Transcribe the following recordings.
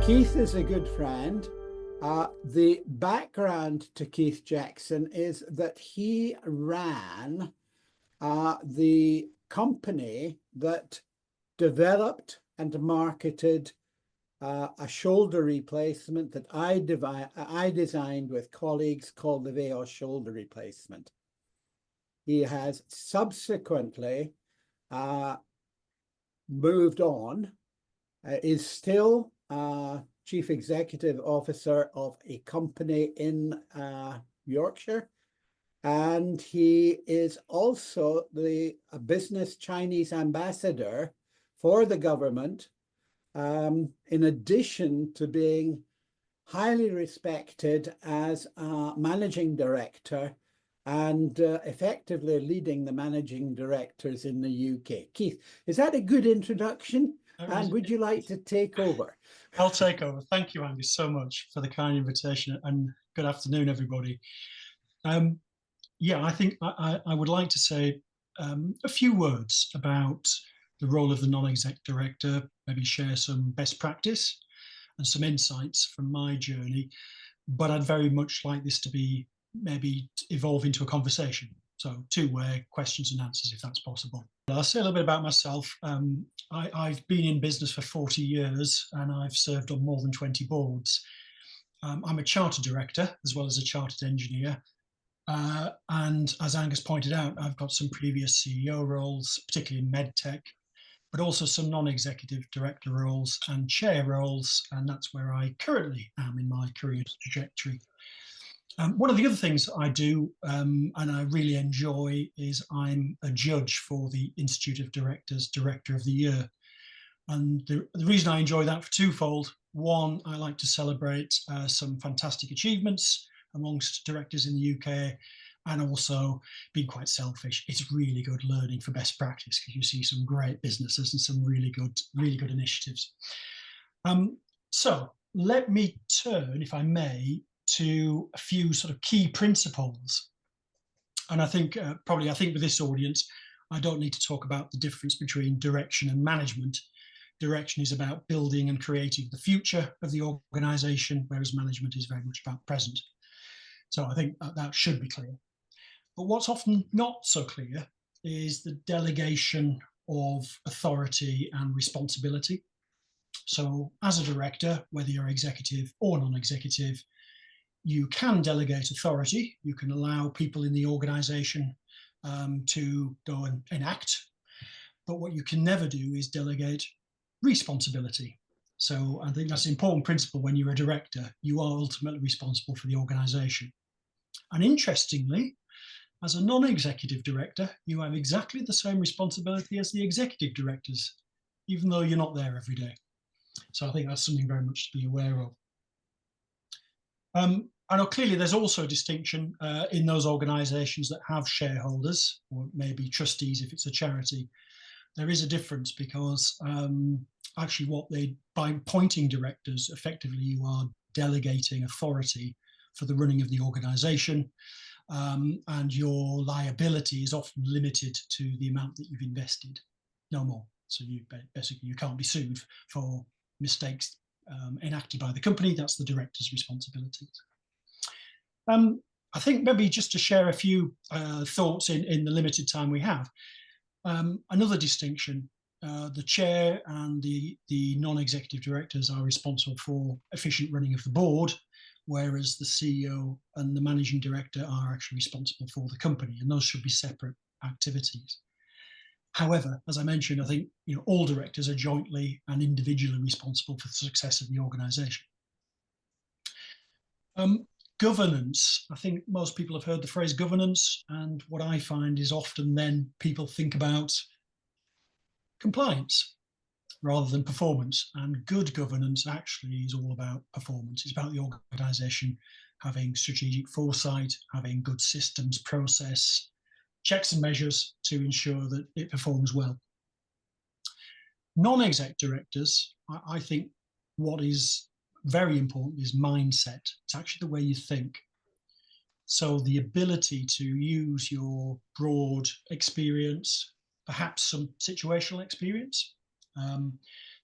Keith is a good friend. The background to Keith Jackson is that he ran the company that developed and marketed a shoulder replacement that I designed with colleagues called the Veos shoulder replacement. He has subsequently moved on, is still Chief Executive Officer of a company in Yorkshire. And he is also the business Chinese ambassador for the government, in addition to being highly respected as a managing director and effectively leading the managing directors in the UK. Keith, is that a good introduction? And would you like to take over? I'll take over. Thank you, Angus, so much for the kind invitation, and good afternoon, everybody. Yeah, I think I would like to say a few words about the role of the non-exec director, maybe share some best practice and some insights from my journey, but I'd very much like this to be maybe evolve into a conversation. So two-way questions and answers, if that's possible. I'll say a little bit about myself. I've been in business for 40 years and I've served on more than 20 boards. I'm a chartered director as well as a chartered engineer. And as Angus pointed out, I've got some previous CEO roles, particularly in medtech, but also some non-executive director roles and chair roles. And that's where I currently am in my career trajectory. One of the other things I do, and I really enjoy, is I'm a judge for the Institute of Directors Director of the Year. And the reason I enjoy that for twofold. One, I like to celebrate some fantastic achievements amongst directors in the UK, and also being quite selfish. It's really good learning for best practice because you see some great businesses and some really good initiatives. So let me turn, if I may, to a few sort of key principles. And I think with this audience, I don't need to talk about the difference between direction and management. Direction is about building and creating the future of the organization, whereas management is very much about present. So I think that should be clear. But what's often not so clear is the delegation of authority and responsibility. So as a director, whether you're executive or non-executive, you can delegate authority. You can allow people in the organization to go and enact. But what you can never do is delegate responsibility. So I think that's an important principle. When you're a director, you are ultimately responsible for the organization. And interestingly, as a non-executive director, you have exactly the same responsibility as the executive directors, even though you're not there every day. So I think that's something very much to be aware of. I know clearly there's also a distinction in those organizations that have shareholders, or maybe trustees if it's a charity. There is a difference because actually by appointing directors, effectively you are delegating authority for the running of the organization, and your liability is often limited to the amount that you've invested, no more. So basically you can't be sued for mistakes enacted by the company. That's the director's responsibilities. I think maybe just to share a few thoughts in the limited time we have. Another distinction, the chair and the non-executive directors are responsible for efficient running of the board, whereas the CEO and the managing director are actually responsible for the company, and those should be separate activities. However, as I mentioned, I think all directors are jointly and individually responsible for the success of the organisation. Governance. I think most people have heard the phrase governance, and what I find is often then people think about compliance rather than performance. And good governance actually is all about performance. It's about the organisation having strategic foresight, having good systems, process, checks and measures to ensure that it performs well. Non-exec directors, I think what is very important is mindset. It's actually the way you think. So the ability to use your broad experience, perhaps some situational experience,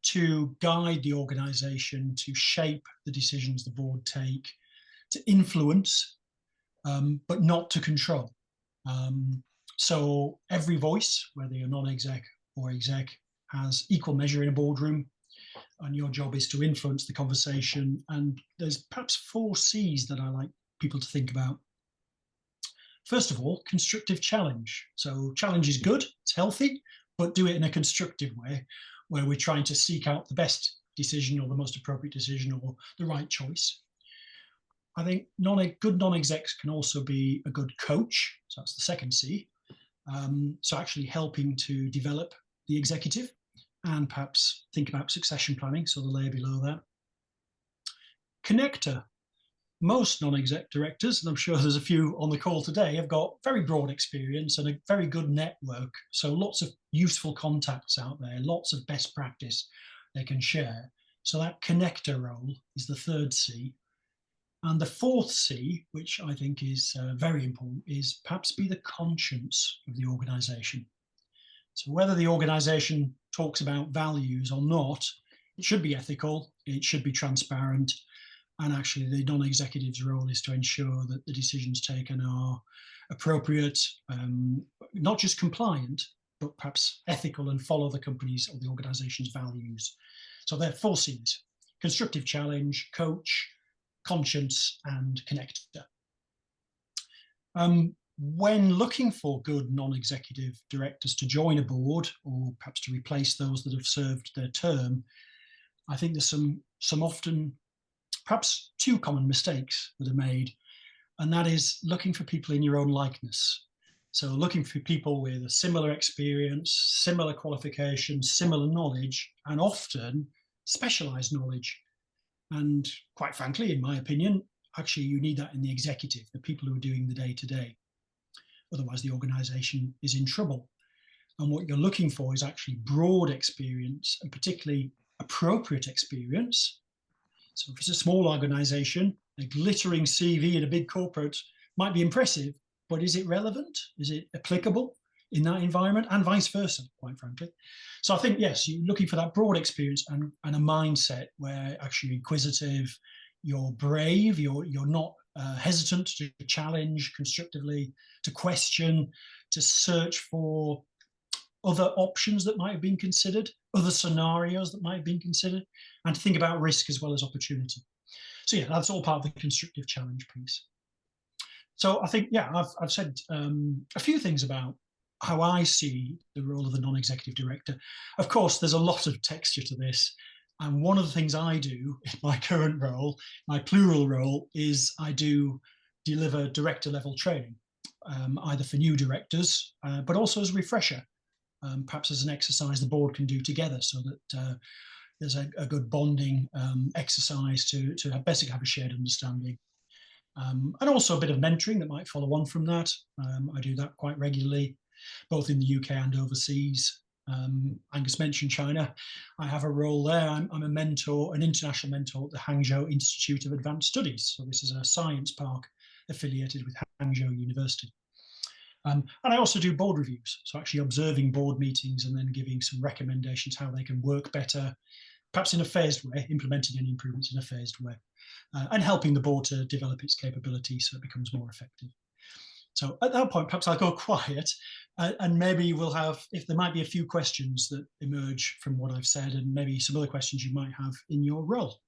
to guide the organization, to shape the decisions the board take, to influence, but not to control. So every voice, whether you're non-exec or exec, has equal measure in a boardroom, and your job is to influence the conversation. And there's perhaps 4 C's that I like people to think about. First of all, constructive challenge. So challenge is good, it's healthy, but do it in a constructive way, where we're trying to seek out the best decision or the most appropriate decision or the right choice. I think good non-execs can also be a good coach. So that's the second C. So actually helping to develop the executive and perhaps think about succession planning. So the layer below that. Connector. Most non-exec directors, and I'm sure there's a few on the call today, have got very broad experience and a very good network. So lots of useful contacts out there, lots of best practice they can share. So that connector role is the third C. And the fourth C, which I think is very important, is perhaps be the conscience of the organization. So whether the organization talks about values or not, it should be ethical, it should be transparent, and actually the non-executive's role is to ensure that the decisions taken are appropriate, not just compliant, but perhaps ethical and follow the company's or the organization's values. So there are 4 C's: constructive challenge, coach, conscience, and connector. When looking for good non-executive directors to join a board, or perhaps to replace those that have served their term, I think there's some often perhaps 2 common mistakes that are made, and that is looking for people in your own likeness. So looking for people with a similar experience, similar qualifications, similar knowledge, and often specialized knowledge. And quite frankly, in my opinion, actually you need that in the executive, the people who are doing the day-to-day. Otherwise the organization is in trouble. And what you're looking for is actually broad experience, and particularly appropriate experience. So if it's a small organization, a glittering CV in a big corporate might be impressive, but is it relevant? Is it applicable in that environment? And vice versa, quite frankly. So I think, yes, you're looking for that broad experience and a mindset where actually you're inquisitive, you're brave, you're not hesitant to challenge constructively, to question, to search for other options that might have been considered, other scenarios that might have been considered, and to think about risk as well as opportunity. So yeah, that's all part of the constructive challenge piece. So I think, yeah, I've said a few things about how I see the role of the non-executive director. Of course, there's a lot of texture to this. And one of the things I do in my current role, my plural role, is I do deliver director level training, either for new directors, but also as a refresher. Perhaps as an exercise the board can do together, so that there's a good bonding exercise to basically have a shared understanding. And also a bit of mentoring that might follow on from that. I do that quite regularly, both in the UK and overseas. Angus mentioned China. I have a role there. I'm a mentor, an international mentor at the Hangzhou Institute of Advanced Studies. So this is a science park affiliated with Hangzhou University. And I also do board reviews, so actually observing board meetings and then giving some recommendations how they can work better, perhaps in a phased way, implementing any improvements in a phased way, and helping the board to develop its capabilities so it becomes more effective. So at that point, perhaps I'll go quiet, and maybe we'll have, if there might be a few questions that emerge from what I've said, and maybe some other questions you might have in your role.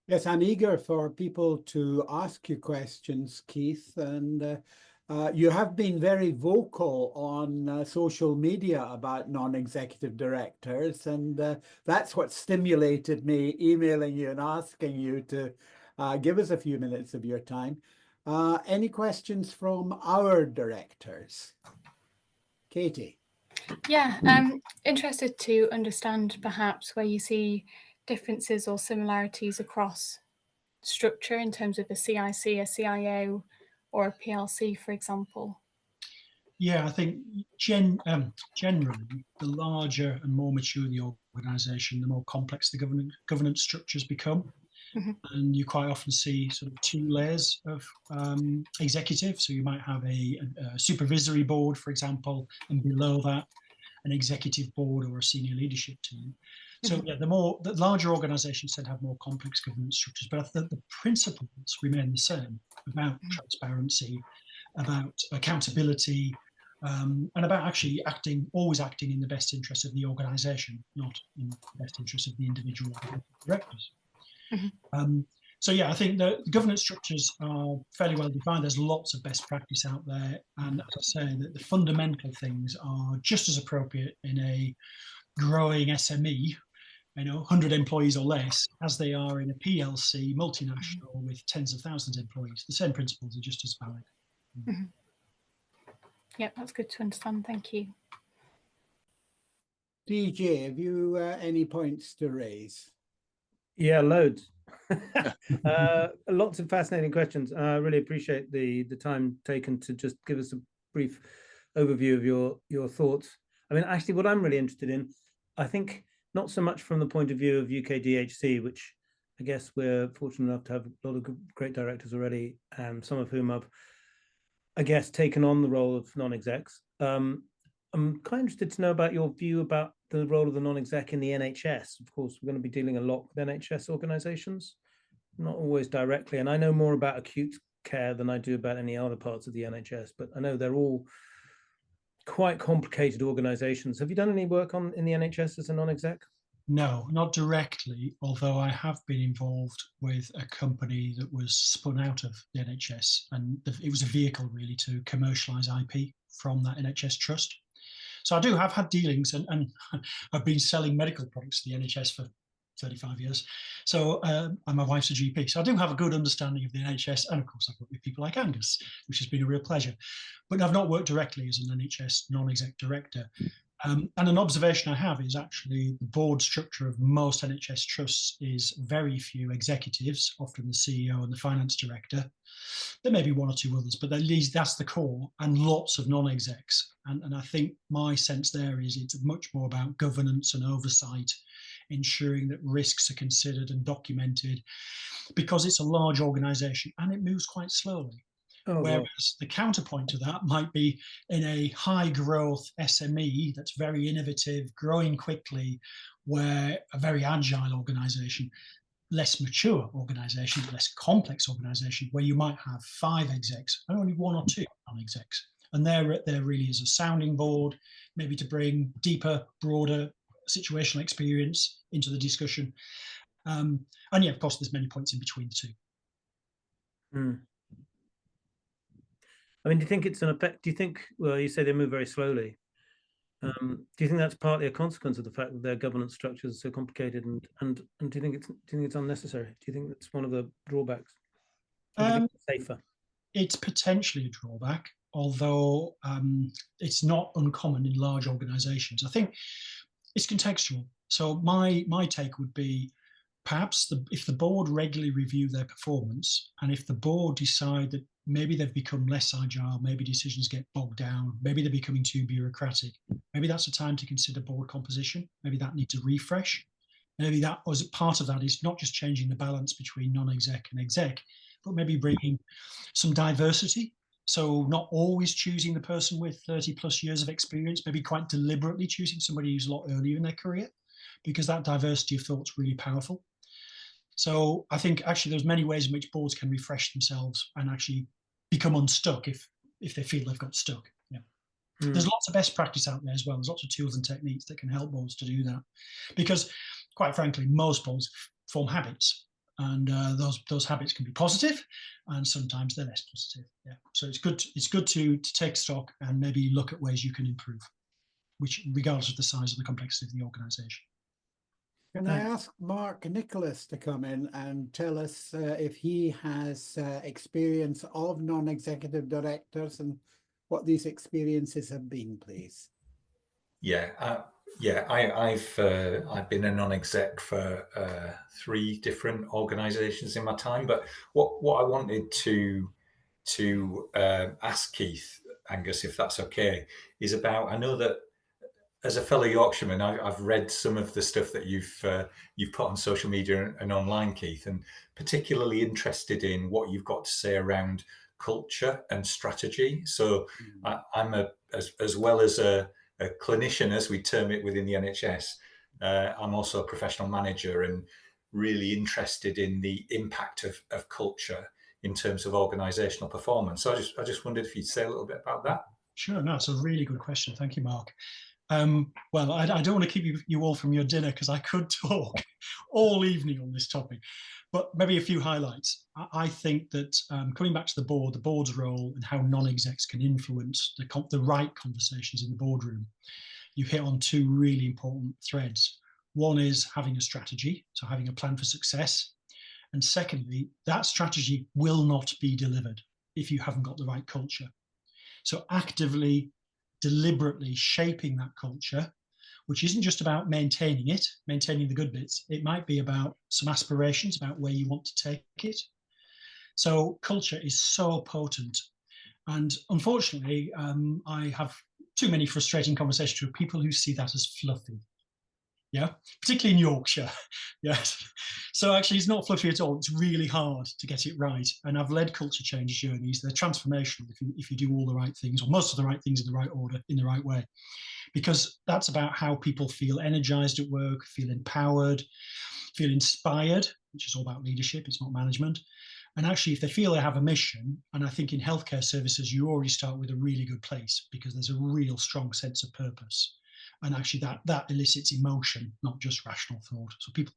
Yes, I'm eager for people to ask you questions, Keith, and you have been very vocal on social media about non-executive directors, and that's what stimulated me emailing you and asking you to give us a few minutes of your time. Any questions from our directors? Katie? Yeah, I'm interested to understand perhaps where you see differences or similarities across structure in terms of a CIC, a CIO, or a PLC, for example. Yeah, I think generally, the larger and more mature the organisation, the more complex the governance structures become. Mm-hmm. And you quite often see sort of 2 layers of executive. So you might have a supervisory board, for example, and below that, an executive board or a senior leadership team. So yeah, the larger organizations tend to have more complex governance structures, but I think the principles remain the same about transparency, about accountability, and about actually always acting in the best interest of the organization, not in the best interest of the individual directors. So yeah, I think the governance structures are fairly well defined. There's lots of best practice out there, and as I say, the fundamental things are just as appropriate in a growing SME, 100 employees or less, as they are in a PLC multinational with tens of thousands of employees. The same principles are just as valid. Yep, that's good to understand. Thank you. DJ, have you any points to raise? Yeah, loads. Lots of fascinating questions. I really appreciate the time taken to just give us a brief overview of your thoughts. I mean, actually, what I'm really interested in, I think, not so much from the point of view of UK DHC, which I guess we're fortunate enough to have a lot of great directors already, some of whom have, I guess, taken on the role of non-execs. I'm quite interested to know about your view about the role of the non-exec in the NHS. Of course, we're going to be dealing a lot with NHS organisations, not always directly. And I know more about acute care than I do about any other parts of the NHS, but I know they're all quite complicated organisations. Have you done any work in the NHS as a non-exec? No, not directly, although I have been involved with a company that was spun out of the NHS, and it was a vehicle really to commercialise IP from that NHS trust. So I do have had dealings, and I've been selling medical products to the NHS for 35 years. So, and my wife's a GP. So I do have a good understanding of the NHS. And of course, I've worked with people like Angus, which has been a real pleasure. But I've not worked directly as an NHS non-exec director. And an observation I have is actually the board structure of most NHS trusts is very few executives, often the CEO and the finance director. There may be one or two others, but at least that's the core, and lots of non-execs. And I think my sense there is it's much more about governance and oversight, ensuring that risks are considered and documented, because it's a large organization and it moves quite slowly. Oh, whereas wow. The counterpoint to that might be in a high growth SME that's very innovative, growing quickly, where a very agile organization, less mature organization, less complex organization, where you might have 5 execs and only 1 or 2 non-execs. And there really is a sounding board, maybe to bring deeper, broader situational experience into the discussion. And yeah, of course, there's many points in between the two. I mean, do you think it's an effect? Do you think, well, you say they move very slowly. Do you think that's partly a consequence of the fact that their governance structures are so complicated, and do you think it's unnecessary? Do you think that's one of the drawbacks? Or do you think it's safer? It's potentially a drawback, although it's not uncommon in large organizations. I think it's contextual. So my take would be, perhaps if the board regularly review their performance, and if the board decide that maybe they've become less agile, maybe decisions get bogged down, maybe they're becoming too bureaucratic, maybe that's a time to consider board composition. Maybe that needs a refresh. Maybe that was part of that is not just changing the balance between non-exec and exec, but maybe bringing some diversity. So not always choosing the person with 30 plus years of experience, maybe quite deliberately choosing somebody who's a lot earlier in their career, because that diversity of thought is really powerful. So I think actually there's many ways in which boards can refresh themselves and actually become unstuck if they feel they've got stuck. Yeah. There's lots of best practice out there as well. There's lots of tools and techniques that can help boards to do that, because quite frankly, most boards form habits, and those habits can be positive, and sometimes they're less positive. Yeah. So it's good to take stock and maybe look at ways you can improve, which regardless of the size and the complexity of the organisation. Can I ask Mark Nicholas to come in and tell us if he has experience of non-executive directors and what these experiences have been, please? Yeah, I've been a non-exec for 3 different organisations in my time. But what I wanted to ask Keith, Angus, if that's okay, is about, I know that as a fellow Yorkshireman, I've read some of the stuff that you've put on social media and online, Keith, and particularly interested in what you've got to say around culture and strategy. So I'm as well as a clinician, as we term it within the NHS. I'm also a professional manager and really interested in the impact of culture in terms of organisational performance. So I just wondered if you'd say a little bit about that. Sure, no, it's a really good question. Thank you, Mark. Well, I don't want to keep you all from your dinner because I could talk all evening on this topic, but maybe a few highlights. I think that coming back to the board's role and how non-execs can influence the right conversations in the boardroom, you hit on two really important threads. One is having a strategy, so having a plan for success. And secondly, that strategy will not be delivered if you haven't got the right culture. So actively, deliberately shaping that culture, which isn't just about maintaining the good bits. It might be about some aspirations about where you want to take it. So culture is so potent. And unfortunately, I have too many frustrating conversations with people who see that as fluffy. Yeah, particularly in Yorkshire. Yes. So actually it's not fluffy at all. It's really hard to get it right. And I've led culture change journeys. They're transformational if you do all the right things, or most of the right things in the right order, in the right way. Because that's about how people feel energized at work, feel empowered, feel inspired, which is all about leadership, it's not management. And actually, if they feel they have a mission, and I think in healthcare services, you already start with a really good place because there's a real strong sense of purpose. And actually that elicits emotion, not just rational thought. So people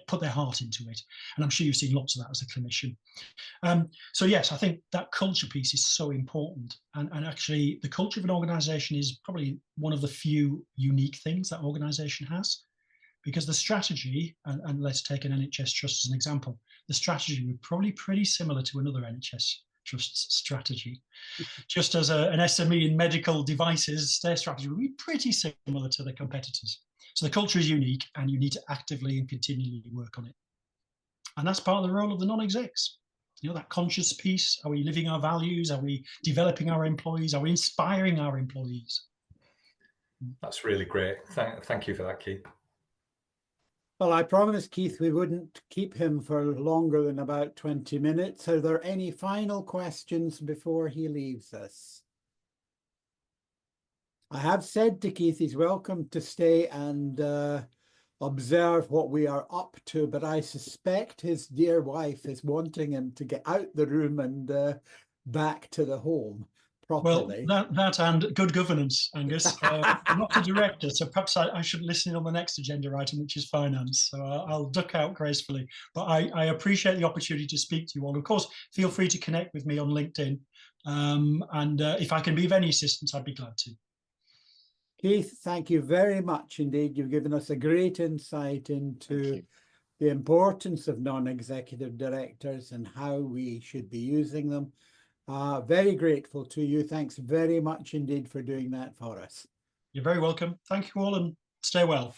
put their heart into it. And I'm sure you've seen lots of that as a clinician. So yes, I think that culture piece is so important. And actually the culture of an organization is probably one of the few unique things that organization has. Because the strategy, and let's take an NHS trust as an example, the strategy would probably pretty similar to another NHS trust's strategy. Just as an SME in medical devices, their strategy would be pretty similar to the competitors. So the culture is unique and you need to actively and continually work on it. And that's part of the role of the non-execs. You know, that conscious piece. Are we living our values? Are we developing our employees? Are we inspiring our employees? That's really great. Thank you for that, Keith. Well, I promised Keith we wouldn't keep him for longer than about 20 minutes. Are there any final questions before he leaves us? I have said to Keith he's welcome to stay and observe what we are up to, but I suspect his dear wife is wanting him to get out the room and back to the home properly. Well, that and good governance, Angus. I'm not a director, so perhaps I should listen in on the next agenda item, which is finance. So I'll duck out gracefully. But I appreciate the opportunity to speak to you all. Of course, feel free to connect with me on LinkedIn. And if I can be of any assistance, I'd be glad to. Keith, thank you very much indeed. You've given us a great insight into the importance of non-executive directors and how we should be using them. Very grateful to you. Thanks very much indeed for doing that for us. You're very welcome. Thank you all and stay well.